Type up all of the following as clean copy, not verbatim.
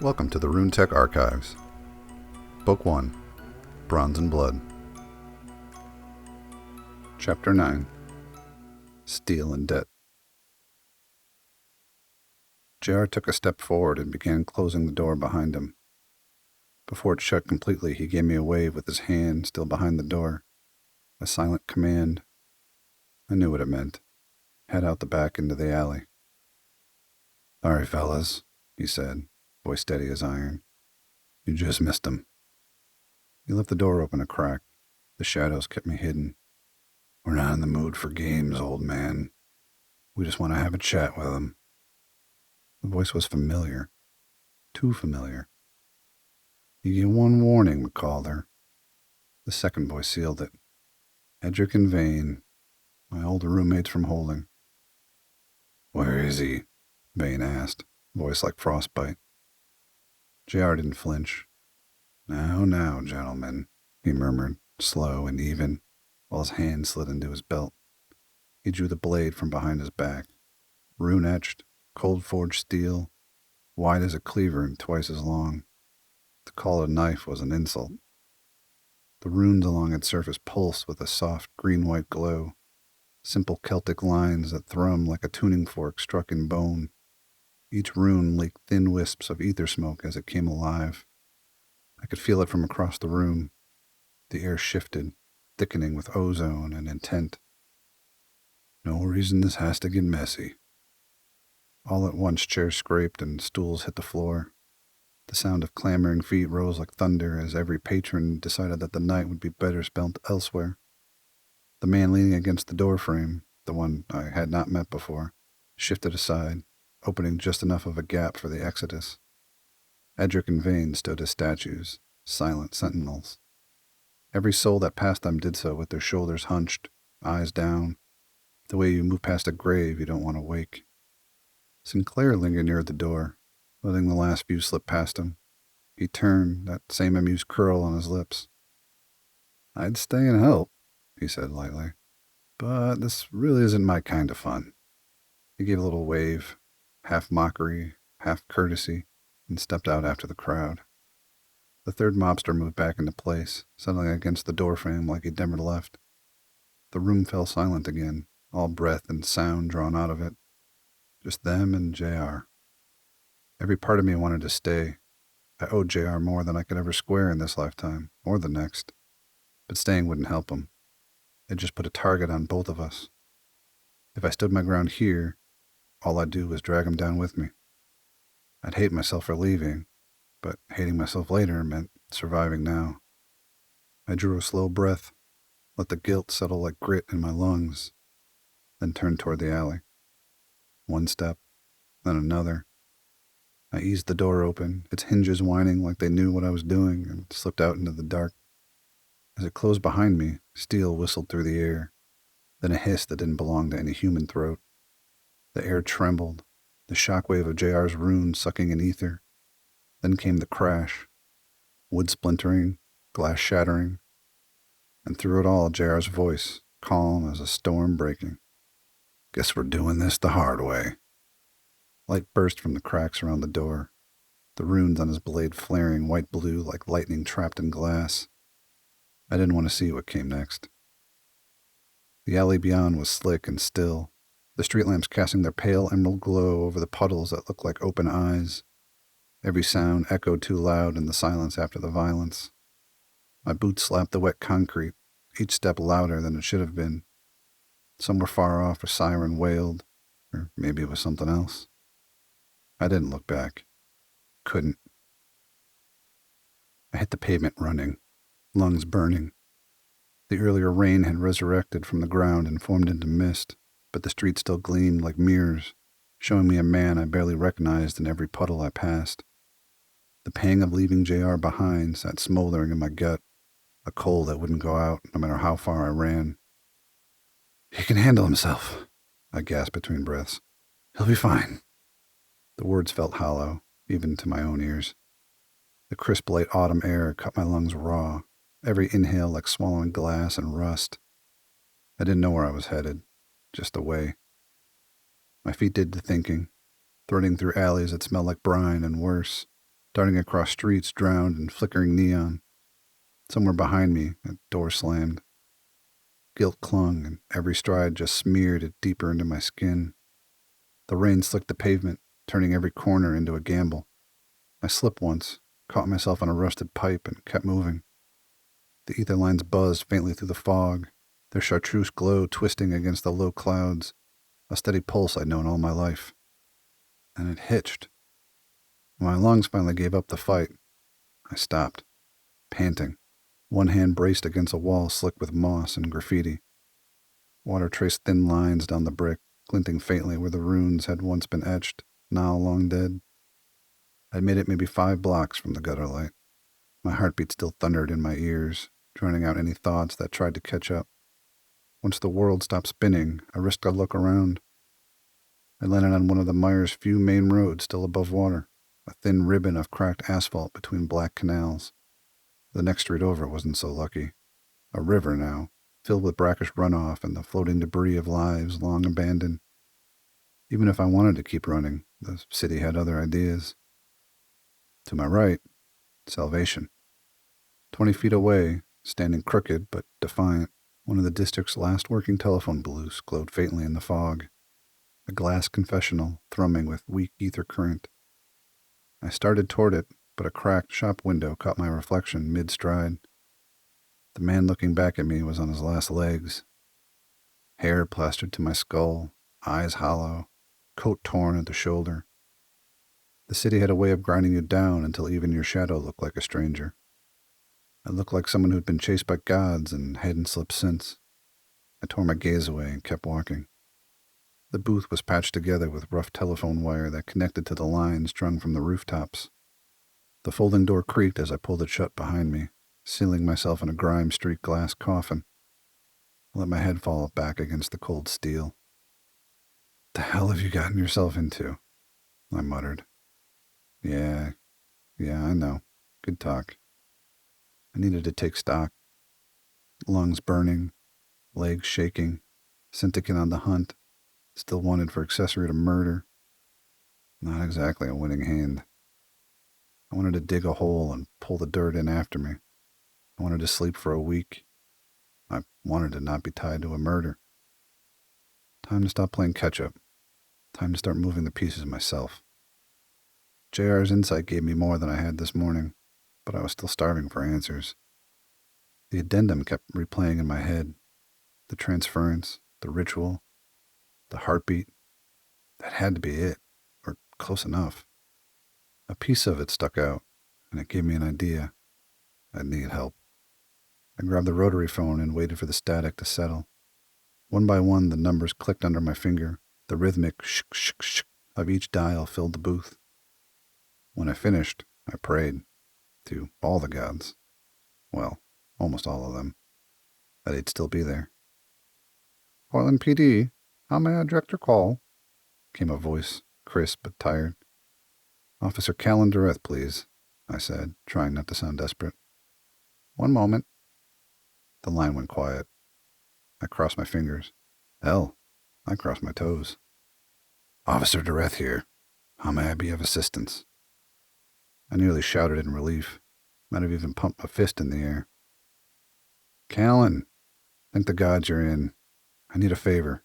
Welcome to the Runetech Archives. Book 1, Bronze and Blood. Chapter 9, Steel and Debt. JR took a step forward and began closing the door behind him. Before it shut completely, he gave me a wave with his hand still behind the door, a silent command. I knew what it meant. Head out the back into the alley. "Sorry, fellas," he said, voice steady as iron. "You just missed him." He left the door open a crack. The shadows kept me hidden. "We're not in the mood for games, old man. We just want to have a chat with him." The voice was familiar. Too familiar. "You get one warning, McCalder." The second voice sealed it. "Edric and Vane, my old roommates from Holding." "Where is he?" Vane asked, voice like frostbite. JR didn't flinch. Now, gentlemen," he murmured, slow and even, while his hand slid into his belt. He drew the blade from behind his back. Rune-etched, cold-forged steel, wide as a cleaver and twice as long. To call it a knife was an insult. The runes along its surface pulsed with a soft green-white glow, simple Celtic lines that thrummed like a tuning fork struck in bone. Each rune leaked thin wisps of ether smoke as it came alive. I could feel it from across the room. The air shifted, thickening with ozone and intent. "No reason this has to get messy." All at once, chairs scraped and stools hit the floor. The sound of clamoring feet rose like thunder as every patron decided that the night would be better spent elsewhere. The man leaning against the doorframe, the one I had not met before, shifted aside, opening just enough of a gap for the exodus. Edric and Vane stood as statues, silent sentinels. Every soul that passed them did so with their shoulders hunched, eyes down, the way you move past a grave you don't want to wake. Sinclair lingered near the door, letting the last few slip past him. He turned, that same amused curl on his lips. "I'd stay and help," he said lightly, "but this really isn't my kind of fun." He gave a little wave, half mockery, half courtesy, and stepped out after the crowd. The third mobster moved back into place, settling against the doorframe like he'd never left. The room fell silent again, all breath and sound drawn out of it. Just them and JR. Every part of me wanted to stay. I owed JR more than I could ever square in this lifetime, or the next. But staying wouldn't help him. It just put a target on both of us. If I stood my ground here, all I'd do was drag him down with me. I'd hate myself for leaving, but hating myself later meant surviving now. I drew a slow breath, let the guilt settle like grit in my lungs, then turned toward the alley. One step, then another. I eased the door open, its hinges whining like they knew what I was doing, and slipped out into the dark. As it closed behind me, steel whistled through the air, then a hiss that didn't belong to any human throat. The air trembled, the shockwave of JR's runes sucking in ether. Then came the crash, wood splintering, glass shattering, and through it all JR's voice, calm as a storm breaking. "Guess we're doing this the hard way." Light burst from the cracks around the door, the runes on his blade flaring white-blue like lightning trapped in glass. I didn't want to see what came next. The alley beyond was slick and still, the street lamps casting their pale emerald glow over the puddles that looked like open eyes. Every sound echoed too loud in the silence after the violence. My boots slapped the wet concrete, each step louder than it should have been. Somewhere far off a siren wailed, or maybe it was something else. I didn't look back. Couldn't. I hit the pavement running, lungs burning. The earlier rain had resurrected from the ground and formed into mist, but the street still gleamed like mirrors, showing me a man I barely recognized in every puddle I passed. The pang of leaving JR behind sat smoldering in my gut, a coal that wouldn't go out no matter how far I ran. "He can handle himself," I gasped between breaths. "He'll be fine." The words felt hollow, even to my own ears. The crisp late autumn air cut my lungs raw, every inhale like swallowing glass and rust. I didn't know where I was headed, just away. My feet did the thinking, threading through alleys that smelled like brine and worse. darting across streets drowned in flickering neon. Somewhere behind me, a door slammed. Guilt clung, and every stride just smeared it deeper into my skin. The rain slicked the pavement, turning every corner into a gamble. I slipped once, caught myself on a rusted pipe, and kept moving. The ether lines buzzed faintly through the fog, their chartreuse glow twisting against the low clouds, a steady pulse I'd known all my life. And it hitched. When my lungs finally gave up the fight, I stopped, panting, one hand braced against a wall slick with moss and graffiti. Water traced thin lines down the brick, glinting faintly where the runes had once been etched, now long dead. I'd made it maybe 5 blocks from the gutter light. My heartbeat still thundered in my ears, drowning out any thoughts that tried to catch up. Once the world stopped spinning, I risked a look around. I landed on one of the Myers' few main roads still above water, a thin ribbon of cracked asphalt between black canals. The next street over wasn't so lucky. A river now, filled with brackish runoff and the floating debris of lives long abandoned. Even if I wanted to keep running, the city had other ideas. To my right, Salvation. 20 feet away, standing crooked but defiant, one of the district's last working telephone booths glowed faintly in the fog, a glass confessional thrumming with weak ether current. I started toward it, but a cracked shop window caught my reflection mid-stride. The man looking back at me was on his last legs. Hair plastered to my skull, eyes hollow, coat torn at the shoulder. The city had a way of grinding you down until even your shadow looked like a stranger. I looked like someone who'd been chased by gods and hadn't slipped since. I tore my gaze away and kept walking. The booth was patched together with rough telephone wire that connected to the lines strung from the rooftops. The folding door creaked as I pulled it shut behind me, sealing myself in a grime-streaked glass coffin. I let my head fall back against the cold steel. "The hell have you gotten yourself into?" I muttered. Yeah, I know. Good talk. I needed to take stock. Lungs burning, legs shaking, syndicate on the hunt, still wanted for accessory to murder. Not exactly a winning hand. I wanted to dig a hole and pull the dirt in after me. I wanted to sleep for a week. I wanted to not be tied to a murder. Time to stop playing catch-up. Time to start moving the pieces myself. JR's insight gave me more than I had this morning, but I was still starving for answers. The addendum kept replaying in my head. The transference, the ritual, the heartbeat. That had to be it, or close enough. A piece of it stuck out, and it gave me an idea. I'd need help. I grabbed the rotary phone and waited for the static to settle. One by one, the numbers clicked under my finger. The rhythmic shk of each dial filled the booth. When I finished, I prayed to all the gods. Well, almost all of them. That they'd still be there. "Portland PD, how may I direct your call?" Came a voice, crisp but tired. "Officer Callan Dureth, please," I said, trying not to sound desperate. "One moment." The line went quiet. I crossed my fingers. Hell, I crossed my toes. "Officer Dureth here. How may I be of assistance?" I nearly shouted in relief. Might have even pumped my fist in the air. "Callan, thank the gods you're in. I need a favor.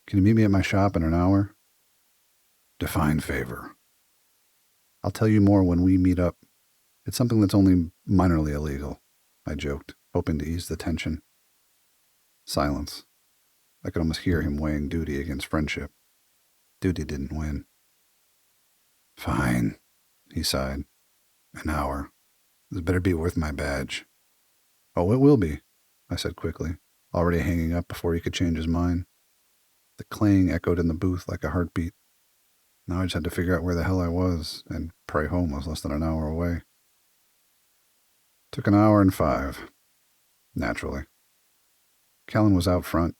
Can you meet me at my shop in an hour?" "Define favor." "I'll tell you more when we meet up. It's something that's only minorly illegal," I joked, hoping to ease the tension. Silence. I could almost hear him weighing duty against friendship. Duty didn't win. "Fine," he sighed. "An hour. This better be worth my badge." "Oh, it will be," I said quickly, already hanging up before he could change his mind. The clang echoed in the booth like a heartbeat. Now I just had to figure out where the hell I was, and pray home was less than an hour away. Took an hour and 5. Naturally. Callan was out front,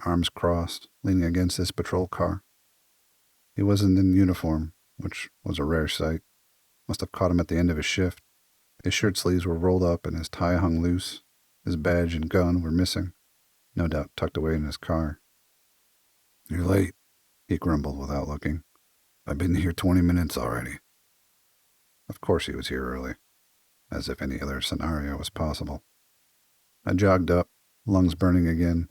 arms crossed, leaning against his patrol car. He wasn't in uniform, which was a rare sight. Must have caught him at the end of his shift. His shirt sleeves were rolled up and his tie hung loose. His badge and gun were missing, no doubt tucked away in his car. "You're late," he grumbled without looking. "I've been here 20 minutes already." Of course he was here early, as if any other scenario was possible. I jogged up, lungs burning again.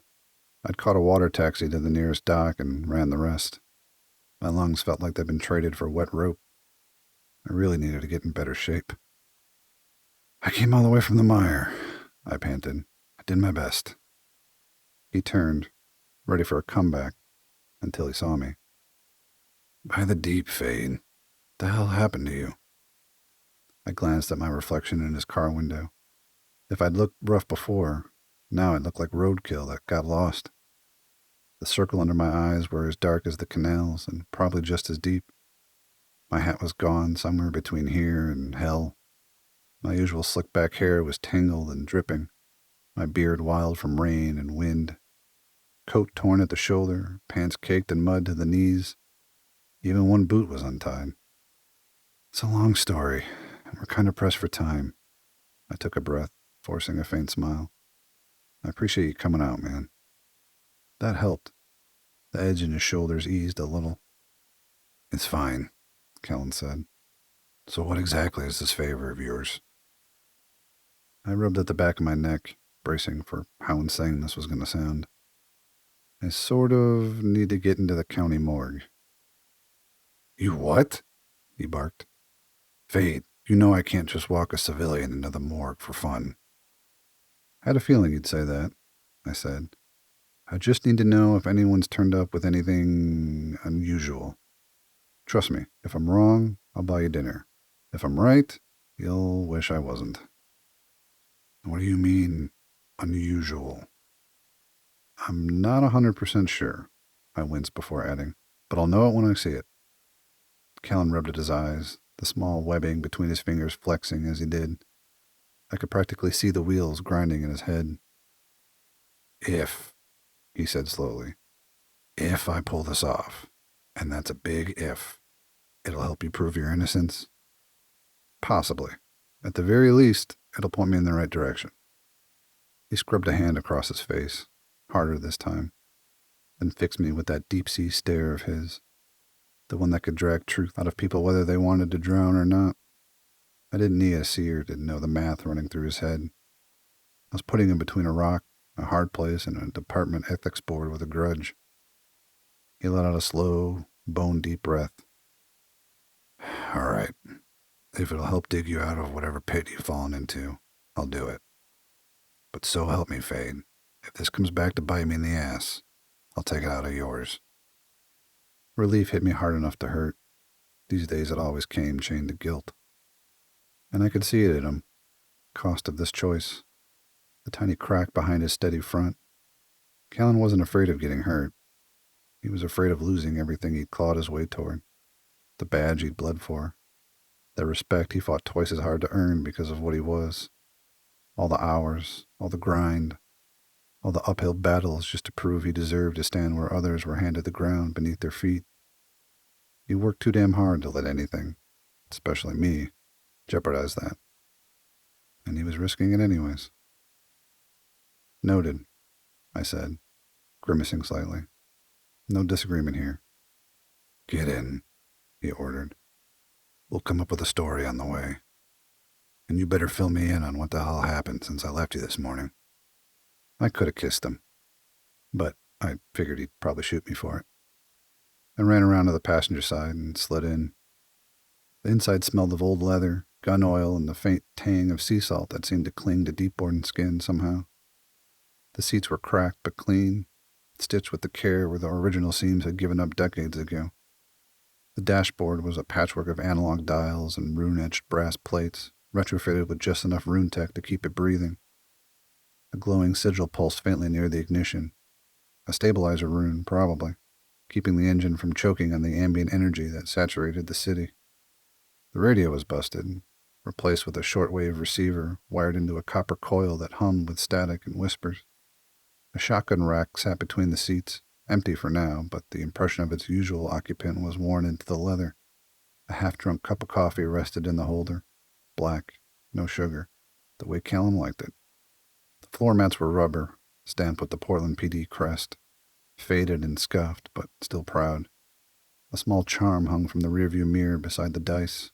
I'd caught a water taxi to the nearest dock and ran the rest. My lungs felt like they'd been traded for wet rope. I really needed to get in better shape. I came all the way from the mire, I panted. I did my best. He turned, ready for a comeback, until he saw me. By the deep, Fade. The hell happened to you? I glanced at my reflection in his car window. If I'd looked rough before, now I'd look like roadkill that got lost. The circle under my eyes were as dark as the canals, and probably just as deep. My hat was gone somewhere between here and hell. My usual slick-back hair was tangled and dripping, my beard wild from rain and wind. Coat torn at the shoulder, pants caked in mud to the knees. Even one boot was untied. It's a long story, and we're kind of pressed for time. I took a breath, forcing a faint smile. I appreciate you coming out, man. That helped. The edge in his shoulders eased a little. It's fine, Kellen said. So what exactly is this favor of yours? I rubbed at the back of my neck, bracing for how insane this was going to sound. I sort of need to get into the county morgue. You what? He barked. Fade, you know I can't just walk a civilian into the morgue for fun. I had a feeling you'd say that, I said. I just need to know if anyone's turned up with anything unusual. Trust me, if I'm wrong, I'll buy you dinner. If I'm right, you'll wish I wasn't. What do you mean, unusual? I'm not 100% sure, I winced before adding, but I'll know it when I see it. Callan rubbed at his eyes, the small webbing between his fingers flexing as he did. I could practically see the wheels grinding in his head. If, he said slowly, if I pull this off, and that's a big if, it'll help you prove your innocence? Possibly. At the very least, it'll point me in the right direction. He scrubbed a hand across his face, harder this time, then fixed me with that deep-sea stare of his, the one that could drag truth out of people whether they wanted to drown or not. I didn't need a seer to know the math running through his head. I was putting him between a rock, a hard place, and a department ethics board with a grudge. He let out a slow, bone-deep breath. All right. If it'll help dig you out of whatever pit you've fallen into, I'll do it. But so help me, Fade. If this comes back to bite me in the ass, I'll take it out of yours. Relief hit me hard enough to hurt. These days it always came chained to guilt. And I could see it in him. Cost of this choice. The tiny crack behind his steady front. Callan wasn't afraid of getting hurt. He was afraid of losing everything he'd clawed his way toward. The badge he'd bled for. The respect he fought twice as hard to earn because of what he was. All the hours, all the grind, all the uphill battles just to prove he deserved to stand where others were handed the ground beneath their feet. He worked too damn hard to let anything, especially me, jeopardize that. And he was risking it anyways. Noted, I said, grimacing slightly. No disagreement here. Get in, he ordered. We'll come up with a story on the way. And you better fill me in on what the hell happened since I left you this morning. I could have kissed him, but I figured he'd probably shoot me for it. I ran around to the passenger side and slid in. The inside smelled of old leather, gun oil, and the faint tang of sea salt that seemed to cling to deep-born skin somehow. The seats were cracked but clean, stitched with the care where the original seams had given up decades ago. The dashboard was a patchwork of analog dials and rune-etched brass plates, retrofitted with just enough Runetech to keep it breathing. A glowing sigil pulsed faintly near the ignition. A stabilizer rune, probably, keeping the engine from choking on the ambient energy that saturated the city. The radio was busted, replaced with a shortwave receiver wired into a copper coil that hummed with static and whispers. A shotgun rack sat between the seats, empty for now, but the impression of its usual occupant was worn into the leather. A half-drunk cup of coffee rested in the holder. Black, no sugar, the way Callan liked it. The floor mats were rubber, stamped with the Portland PD crest, faded and scuffed, but still proud. A small charm hung from the rearview mirror beside the dice.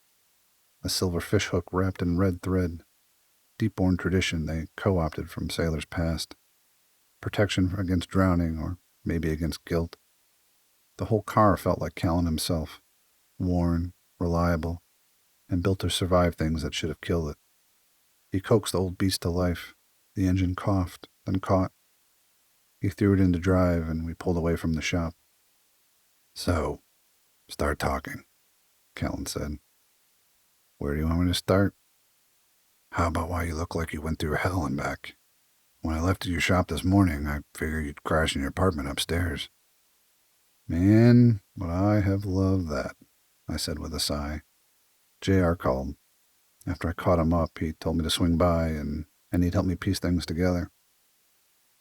a silver fishhook wrapped in red thread, deep-born tradition they co-opted from sailors past, protection against drowning or maybe against guilt. The whole car felt like Callan himself, worn, reliable, and built to survive things that should have killed it. He coaxed the old beast to life. The engine coughed, then caught. He threw it into drive, and we pulled away from the shop. "So, start talking," Callan said. "Where do you want me to start?" "How about why you look like you went through hell and back? When I left at your shop this morning, I figured you'd crash in your apartment upstairs." "Man, would I have loved that," I said with a sigh. JR called. After I caught him up, he told me to swing by, and he'd help me piece things together.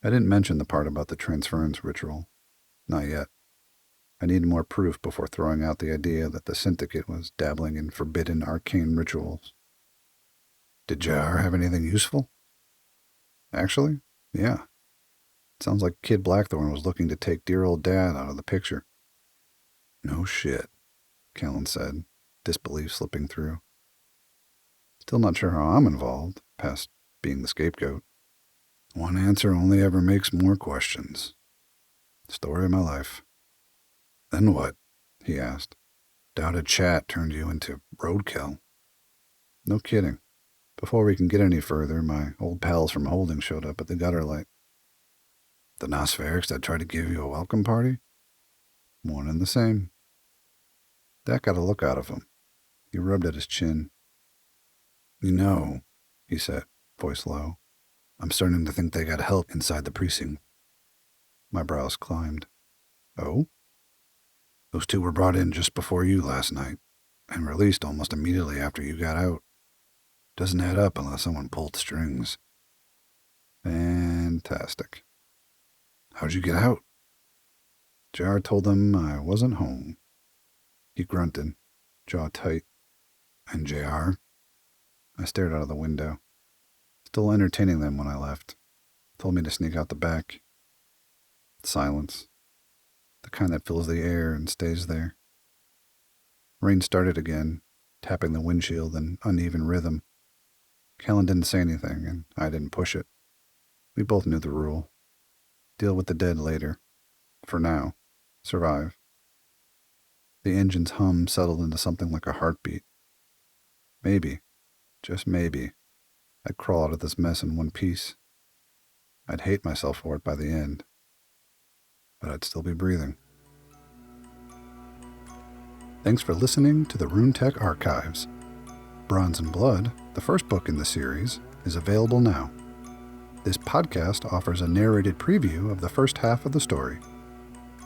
I didn't mention the part about the transference ritual. Not yet. I needed more proof before throwing out the idea that the syndicate was dabbling in forbidden arcane rituals. "Did JR have anything useful?" "Actually, yeah. It sounds like Kid Blackthorn was looking to take dear old Dad out of the picture." "No shit," Callan said, disbelief slipping through. Still not sure how I'm involved, past being the scapegoat. One answer only ever makes more questions. Story of my life. "Then what?" he asked. "Doubted chat turned you into roadkill." "No kidding. Before we can get any further, my old pals from Holding showed up at the gutter light." "The Nospherics that tried to give you a welcome party?" "One and the same." That got a look out of him. He rubbed at his chin. "You know," he said, voice low, "I'm starting to think they got help inside the precinct." My brows climbed. "Oh?" "Those two were brought in just before you last night, and released almost immediately after you got out. Doesn't add up unless someone pulled strings." "Fantastic." "How'd you get out?" JR told them I wasn't home. He grunted, jaw tight. "And JR?" I stared out of the window. Still entertaining them when I left. Told me to sneak out the back. Silence. The kind that fills the air and stays there. Rain started again, tapping the windshield in uneven rhythm. Callan didn't say anything, and I didn't push it. We both knew the rule. Deal with the dead later. For now, survive. The engine's hum settled into something like a heartbeat. Maybe, just maybe, I'd crawl out of this mess in one piece. I'd hate myself for it by the end, but I'd still be breathing. Thanks for listening to the Runetech Archives. Bronze and Blood, the first book in the series, is available now. This podcast offers a narrated preview of the first half of the story.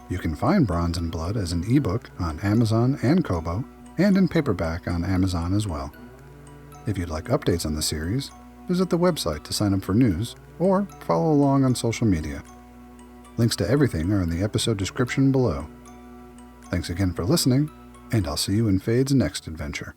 You can find Bronze and Blood as an ebook on Amazon and Kobo, and in paperback on Amazon as well. If you'd like updates on the series, visit the website to sign up for news, or follow along on social media. Links to everything are in the episode description below. Thanks again for listening, and I'll see you in Fade's next adventure.